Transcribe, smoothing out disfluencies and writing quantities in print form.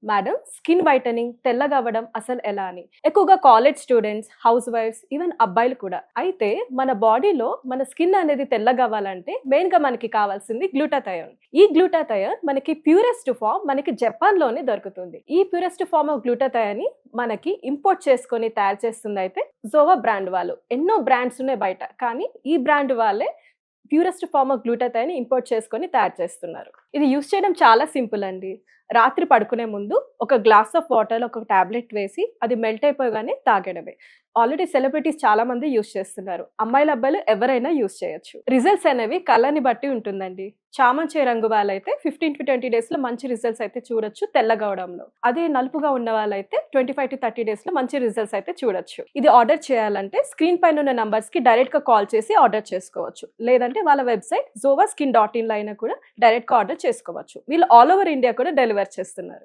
Madam, skin whitening తెల్లగా అవ్వడం అసలు ఎలా అని. ఎక్కువగా కాలేజ్ స్టూడెంట్స్, హౌస్ వైఫ్స్, ఈవెన్ అబ్బాయిలు కూడా. అయితే మన బాడీలో మన స్కిన్ అనేది తెల్లగా అవ్వాలంటే మెయిన్ గా మనకి కావాల్సింది గ్లూటాథయోన్. ఈ గ్లూటాథయోన్ మనకి ప్యూరెస్ట్ ఫామ్ మనకి జపాన్ లోనే దొరుకుతుంది. ఈ ప్యూరెస్ట్ ఫామ్ ఆఫ్ గ్లూటాథయోన్ ని మనకి ఇంపోర్ట్ చేసుకొని తయారు చేస్తుంది అయితే జోవా బ్రాండ్ వాళ్ళు. ఎన్నో బ్రాండ్స్ ఉన్నాయి బయట, కానీ ఈ బ్రాండ్ వాళ్ళే purest form of glutathione import చేసుకొని తయారు చేస్తున్నారు. ఇది యూస్ చేయడం చాలా సింపుల్ అండి. రాత్రి పడుకునే ముందు ఒక గ్లాస్ ఆఫ్ వాటర్ ఒక టాబ్లెట్ వేసి అది మెల్ట్ అయిపోగానే తాగడమే. ఆల్రెడీ సెలబ్రిటీస్ చాలా మంది యూస్ చేస్తున్నారు. అమ్మాయిలు అబ్బాయిలు ఎవరైనా యూస్ చేయొచ్చు. రిజల్ట్స్ అనేవి కలర్ని బట్టి ఉంటుందండి. చామంతి రంగు వాళ్ళైతే 15 to 20 డేస్ లో మంచి రిజల్ట్స్ అయితే చూడొచ్చు తెల్లగా అవడంలో. అదే నలుపుగా ఉన్న వాళ్ళైతే 25 to 30 డేస్ లో మంచి రిజల్ట్స్ అయితే చూడొచ్చు. ఇది ఆర్డర్ చేయాలంటే స్క్రీన్ పైన ఉన్న నంబర్స్ కి డైరెక్ట్ గా కాల్ చేసి ఆర్డర్ చేసుకోవచ్చు. లేదంటే వాళ్ళ వెబ్సైట్ zovaskin.in లో అయినా కూడా డైరెక్ట్ గా ఆర్డర్ చేసుకోవచ్చు. వీళ్ళు ఆల్ ఓవర్ ఇండియా కూడా డెలివర్ చేస్తున్నారు.